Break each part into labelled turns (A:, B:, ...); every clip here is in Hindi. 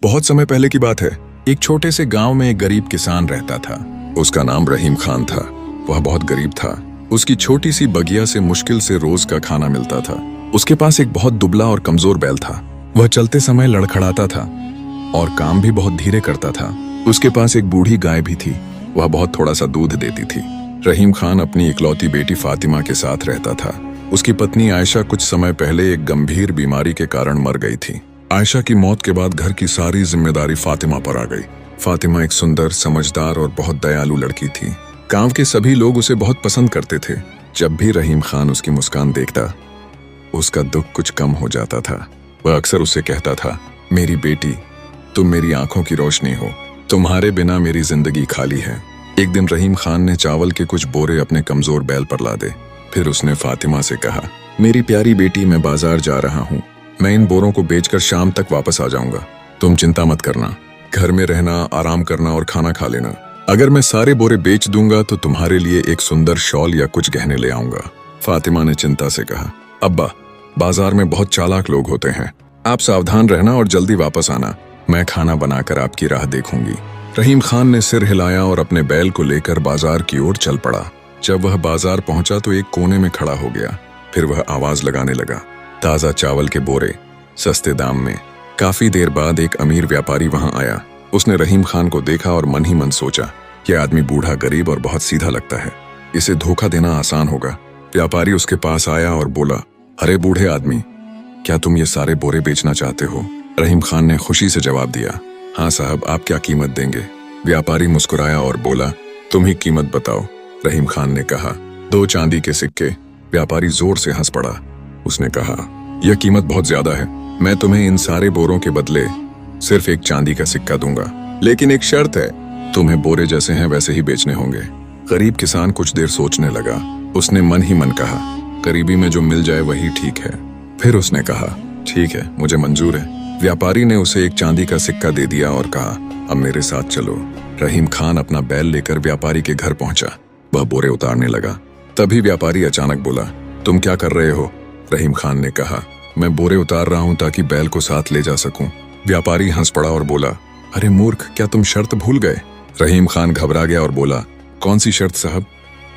A: बहुत समय पहले की बात है। एक छोटे से गांव में एक गरीब किसान रहता था। उसका नाम रहीम खान था। वह बहुत गरीब था। उसकी छोटी सी बगिया से मुश्किल से रोज का खाना मिलता था। उसके पास एक बहुत दुबला और कमजोर बैल था। वह चलते समय लड़खड़ाता था और काम भी बहुत धीरे करता था। उसके पास एक बूढ़ी गाय भी थी। वह बहुत थोड़ा सा दूध देती थी। रहीम खान अपनी इकलौती बेटी फातिमा के साथ रहता था। उसकी पत्नी आयशा कुछ समय पहले एक गंभीर बीमारी के कारण मर गई थी। आयशा की मौत के बाद घर की सारी जिम्मेदारी फातिमा पर आ गई। फातिमा एक सुंदर, समझदार और बहुत दयालु लड़की थी। गांव के सभी लोग उसे बहुत पसंद करते थे। जब भी रहीम खान उसकी मुस्कान देखता, उसका दुख कुछ कम हो जाता था। वह अक्सर उससे कहता था, मेरी बेटी, तुम मेरी आंखों की रोशनी हो। तुम्हारे बिना मेरी जिंदगी खाली है। एक दिन रहीम खान ने चावल के कुछ बोरे अपने कमजोर बैल पर लादे। फिर उसने फातिमा से कहा, मेरी प्यारी बेटी, मैं बाजार जा रहा हूँ। मैं इन बोरों को बेचकर शाम तक वापस आ जाऊंगा। तुम चिंता मत करना। घर में रहना, आराम करना और खाना खा लेना। अगर मैं सारे बोरे बेच दूंगा तो तुम्हारे लिए एक सुंदर शॉल या कुछ गहने ले आऊंगा। फातिमा ने चिंता से कहा, अब्बा, बाजार में बहुत चालाक लोग होते हैं। आप सावधान रहना और जल्दी वापस आना। मैं खाना बनाकर आपकी राह देखूंगी। रहीम खान ने सिर हिलाया और अपने बैल को लेकर बाजार की ओर चल पड़ा। जब वह बाजार पहुंचा तो एक कोने में खड़ा हो गया। फिर वह आवाज लगाने लगा, ताजा चावल के बोरे, सस्ते दाम में। काफी देर बाद एक अमीर व्यापारी वहां आया। उसने रहीम खान को देखा और मन ही मन सोचा, यह आदमी बूढ़ा, गरीब और बहुत सीधा लगता है। इसे धोखा देना आसान होगा। व्यापारी उसके पास आया और बोला, अरे बूढ़े आदमी, क्या तुम ये सारे बोरे बेचना चाहते हो? रहीम खान ने खुशी से जवाब दिया, हाँ साहब, आप क्या कीमत देंगे? व्यापारी मुस्कुराया और बोला, तुम ही कीमत बताओ। रहीम खान ने कहा, 2 चांदी के सिक्के। व्यापारी जोर से हंस पड़ा। उसने कहा, यह कीमत बहुत ज्यादा है। मैं तुम्हें इन सारे बोरों के बदले सिर्फ 1 चांदी का सिक्का दूंगा, लेकिन एक शर्त है, तुम्हें बोरे जैसे हैं वैसे ही बेचने होंगे। गरीब किसान कुछ देर सोचने लगा। उसने मन ही मन कहा, गरीबी में जो मिल जाए वही ठीक है। फिर उसने कहा, ठीक है, मुझे मंजूर है। व्यापारी ने उसे 1 चांदी का सिक्का दे दिया और कहा, अब मेरे साथ चलो। रहीम खान अपना बैल लेकर व्यापारी के घर पहुंचा। वह बोरे उतारने लगा। तभी व्यापारी अचानक बोला, तुम क्या कर रहे हो? रहीम खान ने कहा, मैं बोरे उतार रहा हूं ताकि बैल को साथ ले जा सकूं। व्यापारी हंस पड़ा और बोला, अरे मूर्ख, क्या तुम शर्त भूल गए? रहीम खान घबरा गया और बोला, कौन सी शर्त साहब?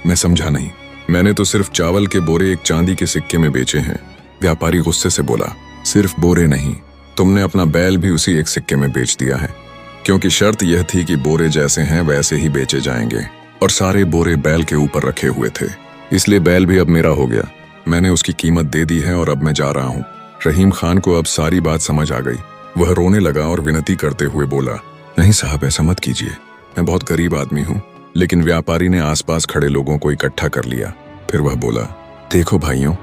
A: मैं समझा नहीं। मैंने तो सिर्फ चावल के बोरे 1 चांदी के सिक्के में बेचे हैं। व्यापारी गुस्से से बोला, सिर्फ बोरे नहीं, तुमने अपना बैल भी उसी 1 सिक्के में बेच दिया है, क्योंकि शर्त यह थी कि बोरे जैसे हैं वैसे ही बेचे जाएंगे। और सारे बोरे बैल के ऊपर रखे हुए थे, इसलिए बैल भी अब मेरा हो गया। मैंने उसकी कीमत दे दी है और अब मैं जा रहा हूँ। रहीम खान को अब सारी बात समझ आ गई। वह रोने लगा और विनती करते हुए बोला, नहीं साहब, ऐसा मत कीजिए। मैं बहुत गरीब आदमी हूँ। लेकिन व्यापारी ने आसपास खड़े लोगों को इकट्ठा कर लिया। फिर वह बोला, देखो भाइयों,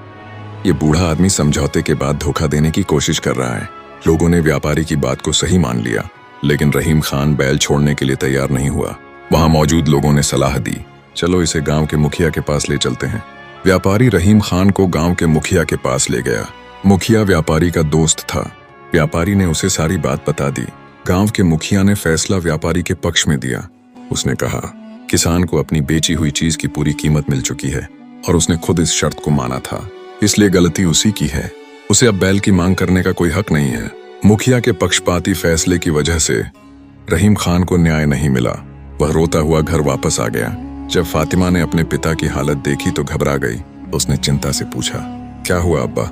A: ये बूढ़ा आदमी समझौते के बाद धोखा देने की कोशिश कर रहा है। लोगों ने व्यापारी की बात को सही मान लिया, लेकिन रहीम खान बैल छोड़ने के लिए तैयार नहीं हुआ। वहां मौजूद लोगों ने सलाह दी, चलो इसे गांव के मुखिया के पास ले चलते हैं। व्यापारी रहीम खान को गांव के मुखिया के पास ले गया। मुखिया व्यापारी का दोस्त था। व्यापारी ने उसे सारी बात बता दी। गांव के मुखिया ने फैसला व्यापारी के पक्ष में दिया। उसने कहा, किसान को अपनी बेची हुई चीज की पूरी कीमत मिल चुकी है और उसने खुद इस शर्त को माना था, इसलिए गलती उसी की है। उसे अब बैल की मांग करने का कोई हक नहीं है। मुखिया के पक्षपाती फैसले की वजह से रहीम खान को न्याय नहीं मिला। वह रोता हुआ घर वापस आ गया। जब फातिमा ने अपने पिता की हालत देखी तो घबरा गई। उसने चिंता से पूछा, क्या हुआ अब्बा?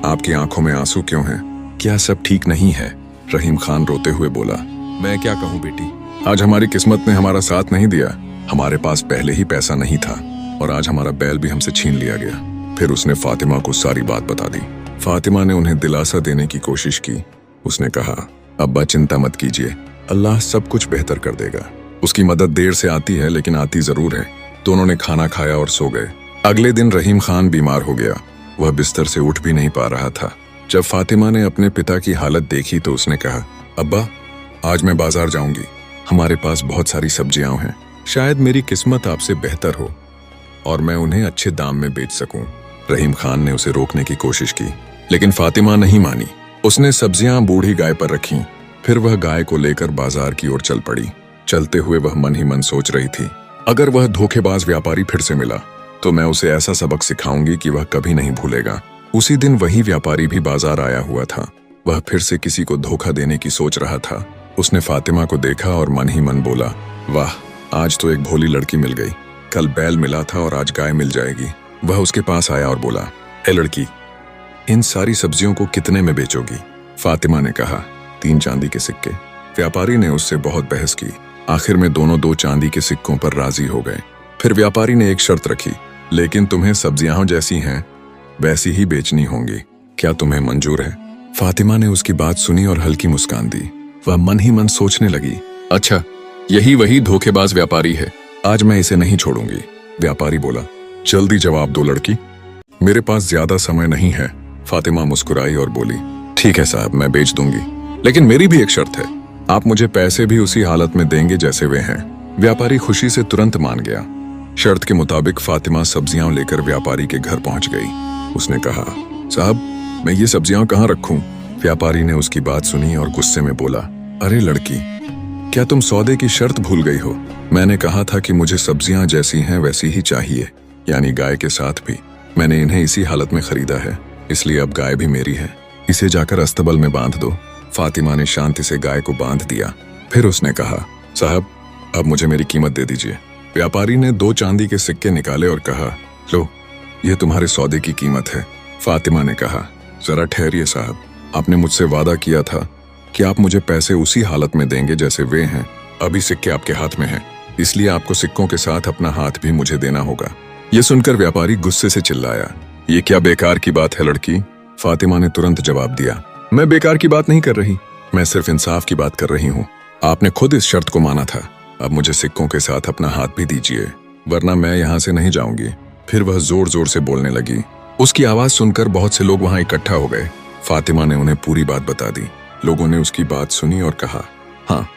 A: आपकी आंखों में आंसू क्यों हैं? क्या सब ठीक नहीं है? रहीम खान रोते हुए बोला, मैं क्या कहूँ बेटी, आज हमारी किस्मत ने हमारा साथ नहीं दिया। हमारे पास पहले ही पैसा नहीं था और आज हमारा बैल भी हमसे छीन लिया गया। फिर उसने फातिमा को सारी बात बता दी। फातिमा ने उन्हें दिलासा देने की कोशिश की। उसने कहा, अब्बा चिंता मत कीजिए, अल्लाह सब कुछ बेहतर कर देगा। उसकी मदद देर से आती है लेकिन आती जरूर है। दोनों ने खाना खाया और सो गए। अगले दिन रहीम खान बीमार हो गया। वह बिस्तर से उठ भी नहीं पा रहा था। जब फातिमा ने अपने पिता की हालत देखी तो उसने कहा, अब्बा, आज मैं बाजार जाऊंगी। हमारे पास बहुत सारी सब्जियां हैं। शायद मेरी किस्मत आपसे बेहतर हो और मैं उन्हें अच्छे दाम में बेच सकूं। रहीम खान ने उसे रोकने की कोशिश की, लेकिन फातिमा नहीं मानी। उसने सब्जियां बूढ़ी गाय पर रखीं। फिर वह गाय को लेकर बाजार की ओर चल पड़ी। चलते हुए वह मन ही मन सोच रही थी, अगर वह धोखेबाज व्यापारी फिर से मिला तो मैं उसे ऐसा सबक सिखाऊंगी कि वह कभी नहीं भूलेगा। उसी दिन वही व्यापारी भी बाजार आया हुआ था। वह फिर से किसी को धोखा देने की सोच रहा था। उसने फातिमा को देखा और मन ही मन बोला, वाह, आज तो एक भोली लड़की मिल गई। कल बैल मिला था और आज गाय मिल जाएगी। वह उसके पास आया और बोला, ए लड़की, इन सारी सब्जियों को कितने में बेचोगी? फातिमा ने कहा, 3 चांदी के सिक्के। व्यापारी ने उससे बहुत बहस की। आखिर में दोनों 2 चांदी के सिक्कों पर राजी हो गए। फिर व्यापारी ने एक शर्त रखी, लेकिन तुम्हें सब्जियां जैसी हैं वैसी ही बेचनी होंगी। क्या तुम्हें मंजूर है? फातिमा ने उसकी बात सुनी और हल्की मुस्कान दी। वह मन ही मन सोचने लगी, अच्छा, यही वही धोखेबाज व्यापारी है। आज मैं इसे नहीं छोड़ूंगी। व्यापारी बोला, जल्दी जवाब दो लड़की, मेरे पास ज्यादा समय नहीं है। फातिमा मुस्कुराई और बोली, ठीक है साहब, मैं बेच दूंगी, लेकिन मेरी भी एक शर्त है। आप मुझे पैसे भी उसी हालत में देंगे जैसे वे हैं। व्यापारी खुशी से तुरंत मान गया। शर्त के मुताबिक फातिमा सब्जियां लेकर व्यापारी के घर पहुंच गई। उसने कहा, साहब, मैं ये सब्जियां कहाँ रखूं? व्यापारी ने उसकी बात सुनी और गुस्से में बोला, अरे लड़की, क्या तुम सौदे की शर्त भूल गई हो? मैंने कहा था कि मुझे सब्जियां जैसी हैं वैसी ही चाहिए, यानी गाय के साथ भी। मैंने इन्हें इसी हालत में खरीदा है, इसलिए अब गाय भी मेरी है। इसे जाकर अस्तबल में बांध दो। फातिमा ने शांति से गाय को बांध दिया। फिर उसने कहा, साहब, अब मुझे मेरी कीमत दे दीजिए। व्यापारी ने 2 चांदी के सिक्के निकाले और कहा, लो, यह तुम्हारे सौदे की कीमत है। फातिमा ने कहा, जरा ठहरिए साहब, आपने मुझसे वादा किया था कि आप मुझे पैसे उसी हालत में देंगे जैसे वे हैं। अभी सिक्के आपके हाथ में हैं, इसलिए आपको सिक्कों के साथ अपना हाथ भी मुझे देना होगा। यह सुनकर व्यापारी गुस्से से चिल्लाया, ये क्या बेकार की बात है लड़की? फातिमा ने तुरंत जवाब दिया, मैं बेकार की बात नहीं कर रही, मैं सिर्फ इंसाफ की बात कर रही हूँ। आपने खुद इस शर्त को माना था, अब मुझे सिक्कों के साथ अपना हाथ भी दीजिए, वरना मैं यहाँ से नहीं जाऊंगी। फिर वह जोर जोर से बोलने लगी। उसकी आवाज सुनकर बहुत से लोग वहां इकट्ठा हो गए। फातिमा ने उन्हें पूरी बात बता दी। लोगों ने उसकी बात सुनी और कहा, हाँ,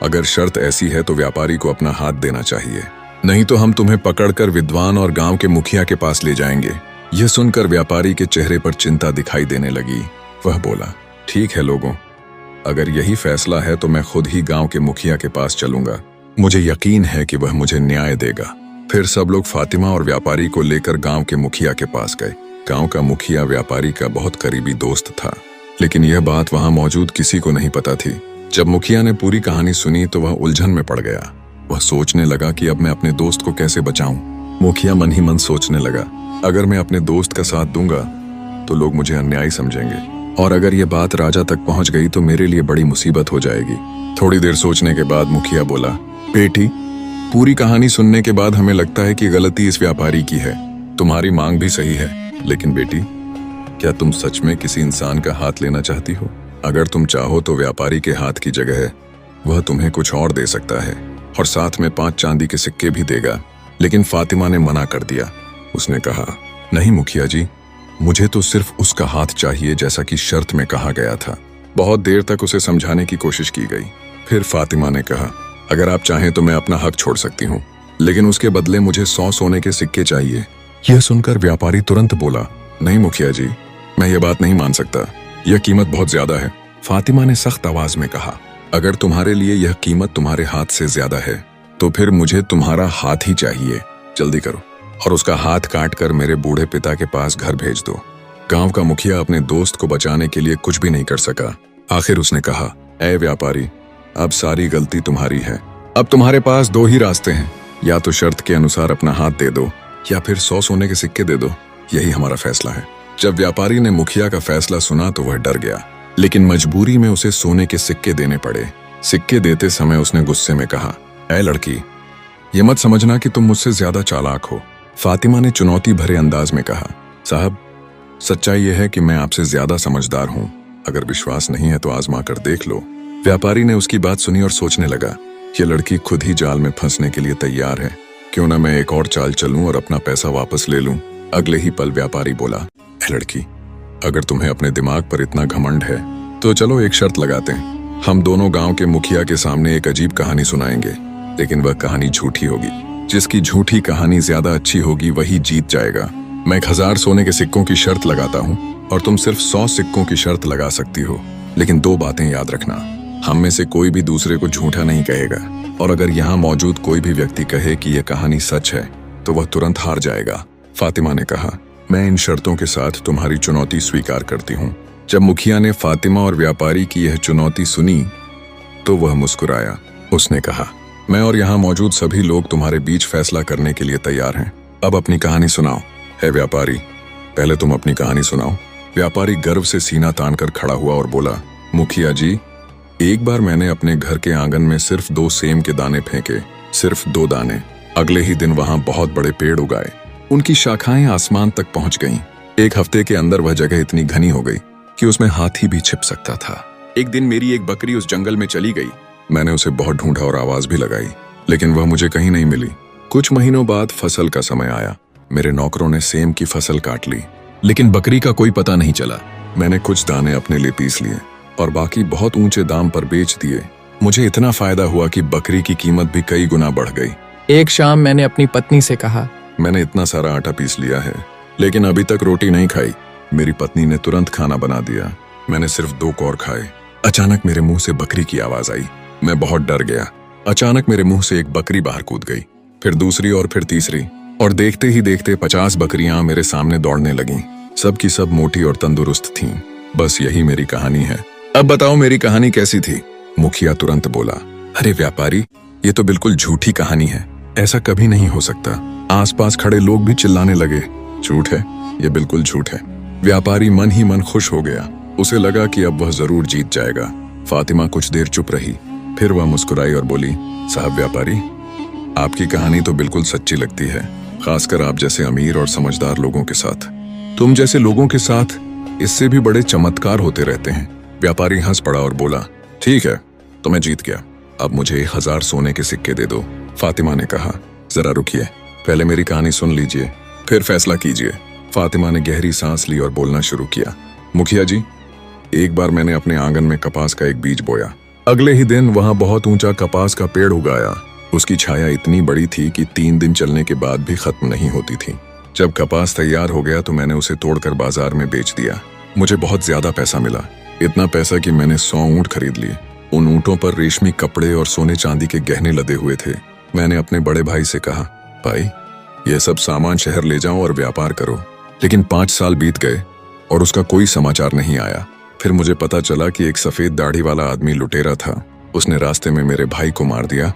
A: अगर शर्त ऐसी है तो व्यापारी को अपना हाथ देना चाहिए, नहीं तो हम तुम्हें पकड़कर विद्वान और गांव के मुखिया के पास ले जाएंगे। यह सुनकर व्यापारी के चेहरे पर चिंता दिखाई देने लगी। वह बोला, ठीक है लोगों, अगर यही फैसला है तो मैं खुद ही गांव के मुखिया के पास चलूंगा। मुझे यकीन है कि वह मुझे न्याय देगा। फिर सब लोग फातिमा और व्यापारी को लेकर गांव के मुखिया के पास गए। गांव का मुखिया व्यापारी का बहुत करीबी दोस्त था, लेकिन यह बात वहां मौजूद किसी को नहीं पता थी। जब मुखिया ने पूरी कहानी सुनी तो वह उलझन में पड़ गया। वह सोचने लगा कि अब मैं अपने दोस्त को कैसे बचाऊं। मुखिया मन ही मन सोचने लगा, अगर मैं अपने दोस्त का साथ दूंगा तो लोग मुझे अन्यायी समझेंगे, और अगर यह बात राजा तक पहुंच गई तो मेरे लिए बड़ी मुसीबत हो जाएगी। थोड़ी देर सोचने के बाद मुखिया बोला, बेटी, पूरी कहानी सुनने के बाद हमें लगता है कि गलती इस व्यापारी की है। तुम्हारी मांग भी सही है, लेकिन बेटी, क्या तुम सच में किसी इंसान का हाथ लेना चाहती हो? अगर तुम चाहो तो व्यापारी के हाथ की जगह वह तुम्हें कुछ और दे सकता है, और साथ में 5 चांदी के सिक्के भी देगा। लेकिन फातिमा ने मना कर दिया। उसने कहा, नहीं मुखिया जी, मुझे तो सिर्फ उसका हाथ चाहिए जैसा कि शर्त में कहा गया था। बहुत देर तक उसे समझाने की कोशिश की गई। फिर फातिमा ने कहा, अगर आप चाहें तो मैं अपना हक छोड़ सकती हूँ, लेकिन उसके बदले मुझे 100 सोने के सिक्के चाहिए। यह सुनकर व्यापारी तुरंत बोला, नहीं मुखिया जी, मैं ये बात नहीं मान सकता, यह कीमत बहुत ज्यादा है। फातिमा ने सख्त आवाज में कहा, अगर तुम्हारे लिए यह कीमत तुम्हारे हाथ से ज्यादा है तो फिर मुझे तुम्हारा हाथ ही चाहिए। जल्दी करो और उसका हाथ काट कर मेरे बूढ़े पिता के पास घर भेज दो। गांव का मुखिया अपने दोस्त को बचाने के लिए कुछ भी नहीं कर सका। आखिर उसने कहा, ऐ व्यापारी, अब सारी गलती तुम्हारी है। अब तुम्हारे पास 2 ही रास्ते हैं, या तो शर्त के अनुसार अपना हाथ दे दो या फिर 100 सोने के सिक्के दे दो। यही हमारा फैसला है। जब व्यापारी ने मुखिया का फैसला सुना तो वह डर गया, लेकिन मजबूरी में उसे सोने के सिक्के देने पड़े। सिक्के देते समय उसने गुस्से में कहा, ऐ लड़की, ये मत समझना कि तुम मुझसे ज्यादा चालाक हो। फातिमा ने चुनौती भरे अंदाज में कहा, साहब, सच्चाई यह है कि मैं आपसे ज्यादा समझदार हूँ। अगर विश्वास नहीं है तो आजमा कर देख लो। व्यापारी ने उसकी बात सुनी और सोचने लगा, ये लड़की खुद ही जाल में फंसने के लिए तैयार है, क्यों ना मैं एक और चाल चलूं और अपना पैसा वापस ले लूं। अगले ही पल व्यापारी बोला, ऐ लड़की, अगर तुम्हें अपने दिमाग पर इतना घमंड है तो चलो एक शर्त लगाते हैं। हम दोनों गांव के मुखिया के सामने एक अजीब कहानी सुनाएंगे, लेकिन वह कहानी झूठी होगी। जिसकी झूठी कहानी ज्यादा अच्छी होगी वही जीत जाएगा। मैं 1000 सोने के सिक्कों की शर्त लगाता हूँ और तुम सिर्फ 100 सिक्कों की शर्त लगा सकती हो, लेकिन 2 बातें याद रखना। हम में से कोई भी दूसरे को झूठा नहीं कहेगा, और अगर यहाँ मौजूद कोई भी व्यक्ति कहे कि यह कहानी सच है तो वह तुरंत हार जाएगा। फातिमा ने कहा, मैं इन शर्तों के साथ तुम्हारी चुनौती स्वीकार करती हूँ। जब मुखिया ने फातिमा और व्यापारी की यह चुनौती सुनी तो वह मुस्कुराया। उसने कहा, मैं और यहाँ मौजूद सभी लोग तुम्हारे बीच फैसला करने के लिए तैयार हैं। अब अपनी कहानी सुनाओ। है व्यापारी, पहले तुम अपनी कहानी सुनाओ। व्यापारी गर्व से सीना तानकर खड़ा हुआ और बोला, मुखिया जी, एक बार मैंने अपने घर के आंगन में सिर्फ 2 सेम के दाने फेंके, सिर्फ 2 दाने। अगले ही दिन वहां बहुत बड़े पेड़ उगाए। उनकी शाखाएं आसमान तक पहुंच गईं। 1 हफ्ते के अंदर वह जगह इतनी घनी हो गई कि उसमें हाथी भी छिप सकता था। एक दिन मेरी एक बकरी उस जंगल में चली गई। मैंने उसे बहुत ढूंढा और आवाज भी लगाई, लेकिन वह मुझे कहीं नहीं मिली। कुछ महीनों बाद फसल का समय आया। मेरे नौकरों ने सेम की फसल काट ली, लेकिन बकरी का कोई पता नहीं चला। मैंने कुछ दाने अपने लिए पीस लिए और बाकी बहुत ऊंचे दाम पर बेच दिए। मुझे इतना फायदा हुआ कि बकरी की कीमत भी कई गुना बढ़ गई।
B: एक शाम मैंने अपनी पत्नी से कहा,
A: मैंने इतना सारा आटा पीस लिया है, लेकिन अभी तक रोटी नहीं खाई। मेरी पत्नी ने तुरंत खाना बना दिया। मैंने सिर्फ 2 कौर खाए। अचानक मेरे मुंह से बकरी की आवाज आई। मैं बहुत डर गया। अचानक मेरे मुंह से एक बकरी बाहर कूद गई, फिर दूसरी और फिर तीसरी, और देखते ही देखते 50 बकरियां मेरे सामने दौड़ने लगीं। सब की सब मोटी और तंदुरुस्त थीं। बस यही मेरी कहानी है। अब बताओ मेरी कहानी कैसी थी? मुखिया तुरंत बोला, अरे व्यापारी, ये तो बिल्कुल झूठी कहानी है। ऐसा कभी नहीं हो सकता। आसपास खड़े लोग भी चिल्लाने लगे, झूठ है, ये बिल्कुल झूठ है। व्यापारी मन ही मन खुश हो गया। उसे लगा कि अब वह जरूर जीत जाएगा। फातिमा कुछ देर चुप रही, फिर वह मुस्कुराई और बोली, साहब व्यापारी, आपकी कहानी तो बिल्कुल सच्ची लगती है, खासकर आप जैसे अमीर और समझदार लोगों के साथ। तुम जैसे लोगों के साथ इससे भी बड़े चमत्कार होते रहते हैं। व्यापारी हंस पड़ा और बोला, ठीक है, तो मैं जीत गया। अब मुझे 1000 सोने के सिक्के दे दो। फातिमा ने कहा, जरा रुकिए, पहले मेरी कहानी सुन लीजिए, फिर फैसला कीजिए। फातिमा ने गहरी सांस ली और बोलना शुरू किया, मुखिया जी, एक बार मैंने अपने आंगन में कपास का एक बीज बोया। अगले ही दिन वहां बहुत ऊंचा कपास का पेड़ उगाया। उसकी छाया इतनी बड़ी थी कि 3 दिन चलने के बाद भी खत्म नहीं होती थी। जब कपास तैयार हो गया तो मैंने उसे तोड़कर बाजार में बेच दिया। मुझे बहुत ज्यादा पैसा मिला, इतना पैसा कि मैंने 100 ऊंट खरीद लिए। उन ऊंटों पर रेशमी कपड़े और सोने चांदी के गहने लदे हुए थे। मैंने अपने बड़े भाई से कहा, भाई, यह सब सामान शहर ले जाओ और व्यापार करो। लेकिन 5 साल बीत गए और उसका कोई समाचार नहीं आया। फिर मुझे पता चला कि एक सफेद दाढ़ी वाला आदमी लुटेरा था। उसने रास्ते में मेरे भाई को मार दिया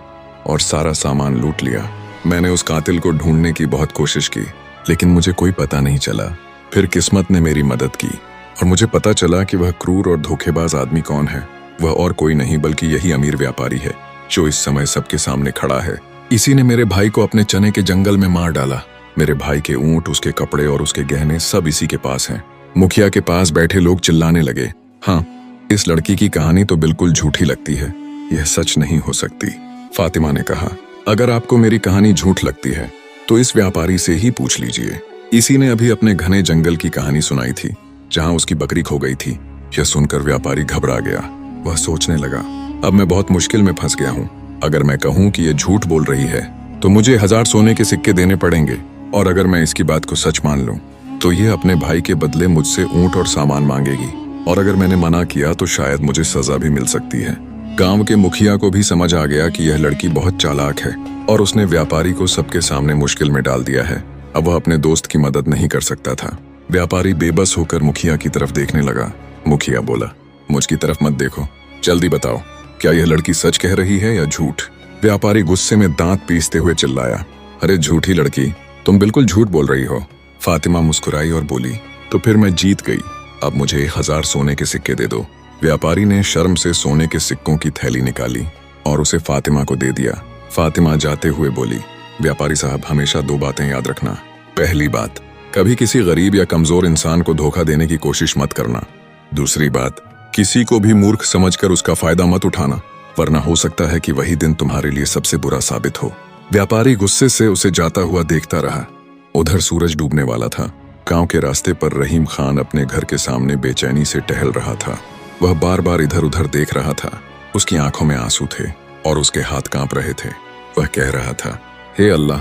A: और सारा सामान लूट लिया। मैंने उस कातिल को ढूंढने की बहुत कोशिश की, लेकिन मुझे कोई पता नहीं चला। फिर किस्मत ने मेरी मदद की और मुझे पता चला कि वह क्रूर और धोखेबाज आदमी कौन है। वह और कोई नहीं बल्कि यही अमीर व्यापारी है, जो इस समय सबके सामने खड़ा है। इसी ने मेरे भाई को अपने चने के जंगल में मार डाला। मेरे भाई के ऊंट, उसके कपड़े और उसके गहने सब इसी के पास हैं। मुखिया के पास बैठे लोग चिल्लाने लगे, हाँ, इस लड़की की कहानी तो बिल्कुल झूठी लगती है, यह सच नहीं हो सकती। फातिमा ने कहा, अगर आपको मेरी कहानी झूठ लगती है तो इस व्यापारी से ही पूछ लीजिए। इसी ने अभी अपने घने जंगल की कहानी सुनाई थी, जहां उसकी बकरी खो गई थी। यह सुनकर व्यापारी घबरा गया। वह सोचने लगा, अब मैं बहुत मुश्किल में फंस गया हूँ। अगर मैं कहूँ कि यह झूठ बोल रही है तो मुझे 1000 सोने के सिक्के देने पड़ेंगे, और अगर मैं इसकी बात को सच मान लूं तो ये अपने भाई के बदले मुझसे ऊंट और सामान मांगेगी, और अगर मैंने मना किया तो शायद मुझे सजा भी मिल सकती है। गांव के मुखिया को भी समझ आ गया कि यह लड़की बहुत चालाक है और उसने व्यापारी को सबके सामने मुश्किल में डाल दिया है। अब वह अपने दोस्त की मदद नहीं कर सकता था। व्यापारी बेबस होकर मुखिया की तरफ देखने लगा। मुखिया बोला, मुझ की तरफ मत देखो, जल्दी बताओ, क्या यह लड़की सच कह रही है या झूठ? व्यापारी गुस्से में दांत पीसते हुए चिल्लाया, अरे झूठी लड़की, तुम बिल्कुल झूठ बोल रही हो। फातिमा मुस्कुराई और बोली, तो फिर मैं जीत गई। अब मुझे 1000 सोने के सिक्के दे दो। व्यापारी ने शर्म से सोने के सिक्कों की थैली निकाली और उसे फातिमा को दे दिया। फातिमा जाते हुए बोली, व्यापारी साहब, हमेशा 2 बातें याद रखना। पहली बात, कभी किसी गरीब या कमजोर इंसान को धोखा देने की कोशिश मत करना। दूसरी बात, किसी को भी मूर्ख समझकर उसका फायदा मत उठाना, वरना हो सकता है कि वही दिन तुम्हारे लिए सबसे बुरा साबित हो। व्यापारी गुस्से से उसे जाता हुआ देखता रहा। उधर सूरज डूबने वाला था। गांव के रास्ते पर रहीम खान अपने घर के सामने बेचैनी से टहल रहा था। वह बार बार इधर उधर देख रहा था। उसकी आंखों में आंसू थे और उसके हाथ कांप रहे थे। वह कह रहा था, हे अल्लाह,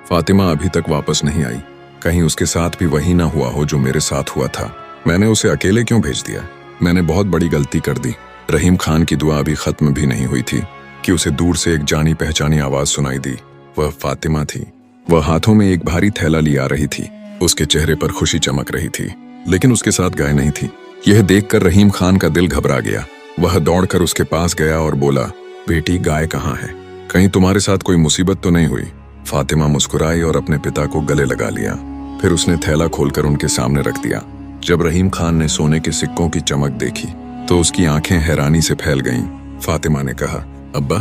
A: फातिमा अभी तक वापस नहीं आई। कहीं उसके साथ भी वही ना हुआ हो जो मेरे साथ हुआ था। मैंने उसे अकेले क्यों भेज दिया? मैंने बहुत बड़ी गलती कर दी। रहीम खान की दुआ अभी खत्म भी नहीं हुई थी कि उसे दूर से एक जानी पहचानी आवाज सुनाई दी। वह फातिमा थी। वह हाथों में एक भारी थैला लिए आ रही थी। उसके चेहरे पर खुशी चमक रही थी, लेकिन उसके साथ गाय नहीं थी। यह देखकर रहीम खान का दिल घबरा गया। वह दौड़कर उसके पास गया और बोला, बेटी गाय कहाँ है? कहीं तुम्हारे साथ कोई मुसीबत तो नहीं हुई? फातिमा मुस्कुराई और अपने पिता को गले लगा लिया। फिर उसने थैला खोलकर उनके सामने रख दिया। जब रहीम खान ने सोने के सिक्कों की चमक देखी तो उसकी आंखें हैरानी से फैल गईं। फातिमा ने कहा, अब्बा,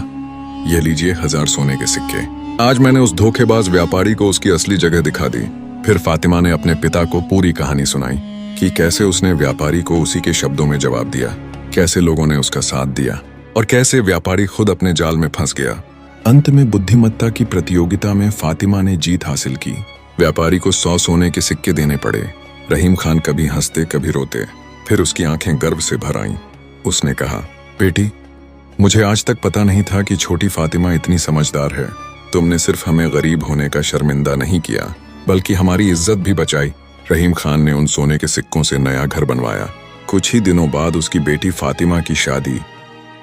A: ये लीजिए 1000 सोने के सिक्के। आज मैंने उस धोखेबाज व्यापारी को उसकी असली जगह दिखा दी। फिर फातिमा ने अपने पिता को पूरी कहानी सुनाई कि कैसे उसने व्यापारी को उसी के शब्दों में जवाब दिया, कैसे लोगों ने उसका साथ दिया और कैसे व्यापारी खुद अपने जाल में फंस गया। अंत में बुद्धिमत्ता की प्रतियोगिता में फातिमा ने जीत हासिल की। व्यापारी को 100 सोने के सिक्के देने पड़े। रहीम खान कभी हंसते कभी रोते। फिर उसकी आंखें गर्व से भर आईं। उसने कहा, बेटी, मुझे आज तक पता नहीं था कि छोटी फातिमा इतनी समझदार है। तुमने सिर्फ हमें गरीब होने का शर्मिंदा नहीं किया, बल्कि हमारी इज्जत भी बचाई। रहीम खान ने उन सोने के सिक्कों से नया घर बनवाया। कुछ ही दिनों बाद उसकी बेटी फातिमा की शादी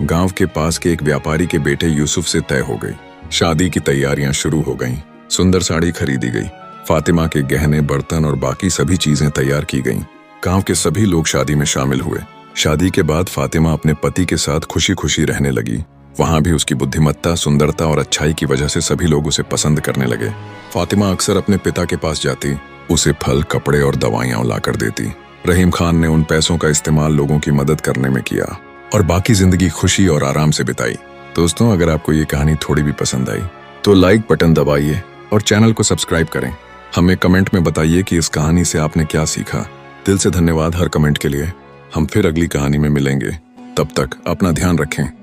A: गांव के पास के एक व्यापारी के बेटे यूसुफ से तय हो गई। शादी की तैयारियां शुरू हो गईं। सुंदर साड़ी खरीदी गई। फातिमा के गहने, बर्तन और बाकी सभी चीजें तैयार की गईं। गांव के सभी लोग शादी में शामिल हुए। शादी के बाद फातिमा अपने पति के साथ खुशी खुशी रहने लगी। वहां भी उसकी बुद्धिमत्ता, सुंदरता और अच्छाई की वजह से सभी लोग उसे पसंद करने लगे। फातिमा अक्सर अपने पिता के पास जाती, उसे फल, कपड़े और दवाइयां लाकर देती। रहीम खान ने उन पैसों का इस्तेमाल लोगों की मदद करने में किया और बाकी जिंदगी खुशी और आराम से बिताई। दोस्तों, अगर आपको ये कहानी थोड़ी भी पसंद आई तो लाइक बटन दबाइए और चैनल को सब्सक्राइब करें। हमें कमेंट में बताइए कि इस कहानी से आपने क्या सीखा। दिल से धन्यवाद हर कमेंट के लिए। हम फिर अगली कहानी में मिलेंगे। तब तक अपना ध्यान रखें।